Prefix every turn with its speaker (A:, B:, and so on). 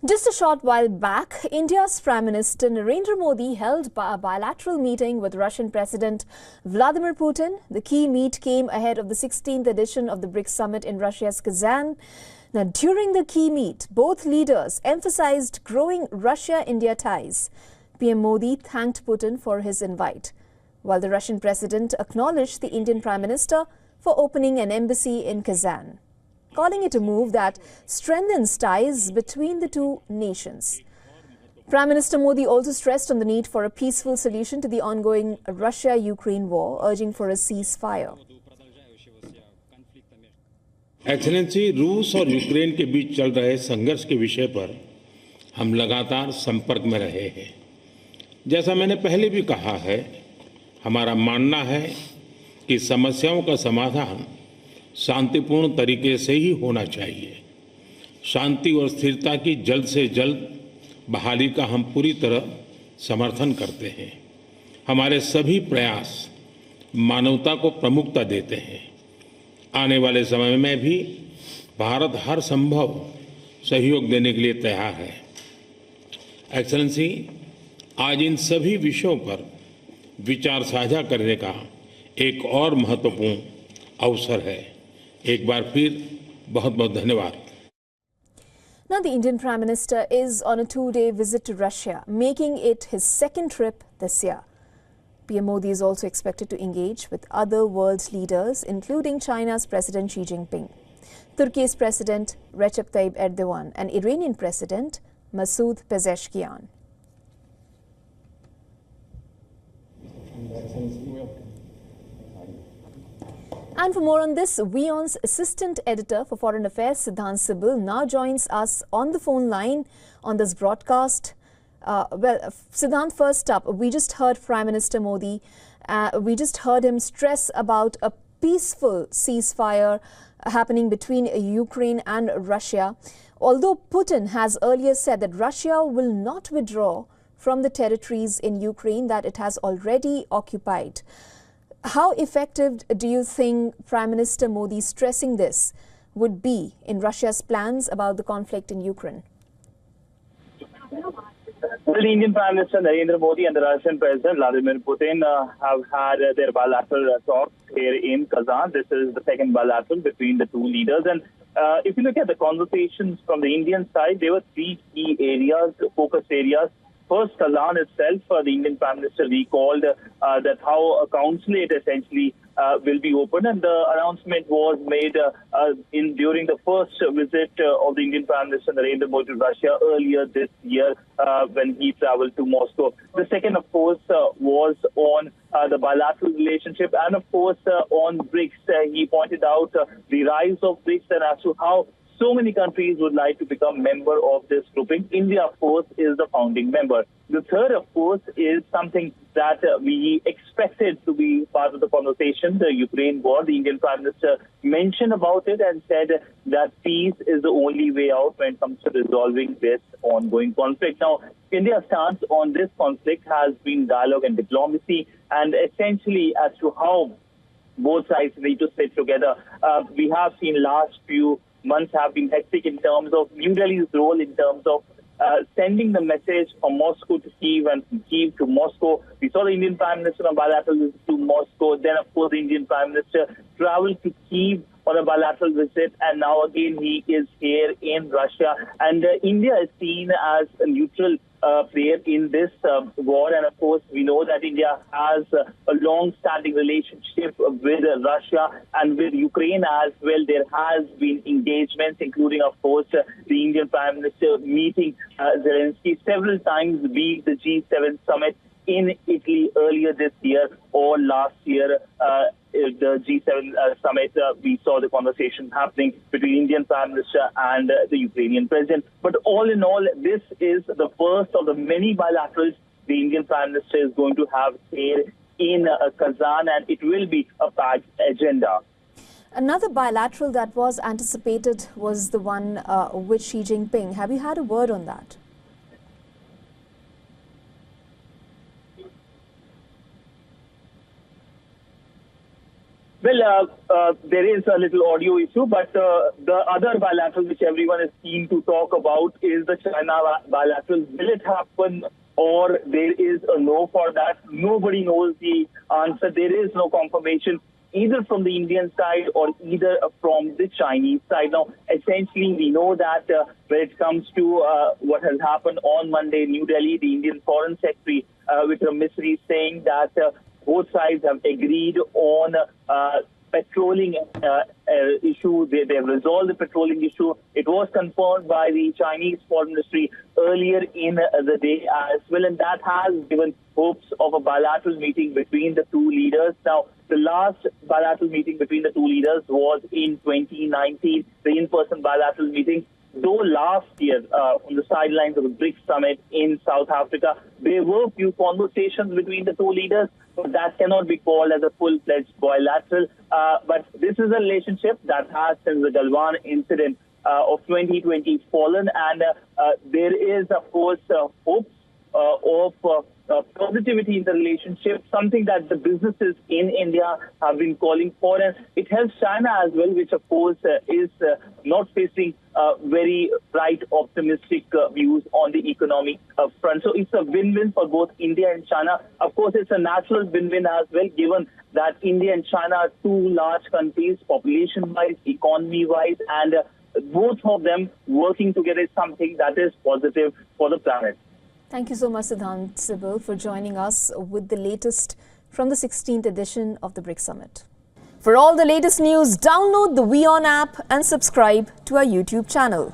A: Just a short while back, India's Prime Minister Narendra Modi held a bilateral meeting with Russian President Vladimir Putin. The key meet came ahead of the 16th edition of the BRICS summit in Russia's Kazan. Now, during the key meet, both leaders emphasized growing Russia-India ties. PM Modi thanked Putin for his invite, while the Russian president acknowledged the Indian Prime Minister for opening an embassy in Kazan, calling it a move that strengthens ties between the two nations. Prime Minister Modi also stressed on the need for a peaceful solution to the ongoing Russia-Ukraine war, urging for a ceasefire.
B: Excellency, रूस और Ukraine के बीच चल रहे संघर्ष के विषय पर हम लगातार संपर्क में रहे हैं। जैसा मैंने पहले भी कहा है, हमारा मानना है कि समस्याओं का समाधान शांतिपूर्ण तरीके से ही होना चाहिए। शांति और स्थिरता की जल्द से जल्द बहाली का हम पूरी तरह समर्थन करते हैं। हमारे सभी प्रयास मानवता को प्रमुखता देते हैं। आने वाले समय में भी भारत हर संभव सहयोग देने के लिए तैयार है। एक्सेलेंसी, आज इन सभी विषयों पर विचार साझा करने का एक और महत्वपूर्ण अवसर है। एक बार फिर बहुत बहुत धन्यवाद।
A: Now, the Indian Prime Minister is on a two-day visit to Russia, making it his second trip this year. PM Modi is also expected to engage with other world leaders, including China's President Xi Jinping, Turkey's President Recep Tayyip Erdogan, and Iranian President Masoud Pezeshkian. And for more on this, WION's Assistant Editor for Foreign Affairs, Siddhant Sibil, now joins us on the phone line on this broadcast. Siddhant, first up, we just heard Prime Minister Modi, we just heard him stress about a peaceful ceasefire happening between Ukraine and Russia. Although Putin has earlier said that Russia will not withdraw from the territories in Ukraine that it has already occupied. How effective do you think Prime Minister Modi stressing this would be in Russia's plans about the conflict in Ukraine?
C: The Indian Prime Minister Narendra Modi and the Russian President Vladimir Putin have had their bilateral talks here in Kazan. This is the second bilateral between the two leaders. And if you look at the conversations from the Indian side, there were three key areas, focus areas. First, Kazan itself, the Indian Prime Minister recalled that how a consulate essentially will be opened, and the announcement was made during the first visit of the Indian Prime Minister Narendra Modi to Russia earlier this year when he traveled to Moscow. The second, of course, was on the bilateral relationship, and of course on BRICS. He pointed out the rise of BRICS and as to how so many countries would like to become member of this grouping. India, of course, is the founding member. The third, of course, is something that we expected to be part of the conversation, the Ukraine war. The Indian Prime Minister mentioned about it and said that peace is the only way out when it comes to resolving this ongoing conflict. Now, India's stance on this conflict has been dialogue and diplomacy, and essentially as to how both sides need to sit together. We have seen last few months have been hectic in terms of New Delhi's role in terms of sending the message from Moscow to Kyiv and from Kyiv to Moscow. We saw the Indian Prime Minister on bilateral visit to Moscow. Then, of course, the Indian Prime Minister traveled to Kyiv on a bilateral visit, and now again he is here in Russia. And India is seen as a neutral player in this war, and of course we know that India has a long-standing relationship with Russia and with Ukraine as well. There has been engagements, including of course the Indian Prime Minister meeting Zelensky several times, be the G7 summit in Italy earlier this year or last year. The G7 summit, we saw the conversation happening between Indian Prime Minister and the Ukrainian President. But all in all, this is the first of the many bilaterals the Indian Prime Minister is going to have here in Kazan, and it will be a packed agenda.
A: Another bilateral that was anticipated was the one with Xi Jinping. Have you had a word on that?
C: There is a little audio issue, but the other bilateral which everyone is keen to talk about is the China bilateral. Will it happen, or there is a no for that? Nobody knows the answer. There is no confirmation either from the Indian side or either from the Chinese side. Now, essentially, we know that when it comes to what has happened on Monday in New Delhi, the Indian Foreign Secretary, Vikram Misri, saying that both sides have agreed on petroling issue. They have resolved the petroling issue. It was confirmed by the Chinese Foreign Ministry earlier in the day as well, and that has given hopes of a bilateral meeting between the two leaders. Now, the last bilateral meeting between the two leaders was in 2019, the in-person bilateral meeting. Though last year, on the sidelines of the BRICS summit in South Africa, there were few conversations between the two leaders, but that cannot be called as a full-fledged bilateral. But this is a relationship that has, since the Galwan incident of 2020, fallen, and there is, of course, hopes of positivity in the relationship, something that the businesses in India have been calling for, and it helps China as well, which of course is not facing very bright, optimistic views on the economic front. So it's a win-win for both India and China. Of course, it's a natural win-win as well, given that India and China are two large countries, population-wise, economy-wise, and both of them working together is something that is positive for the planet.
A: Thank you so much, Siddhant Sibil, for joining us with the latest from the 16th edition of the BRICS Summit. For all the latest news, download the WION app and subscribe to our YouTube channel.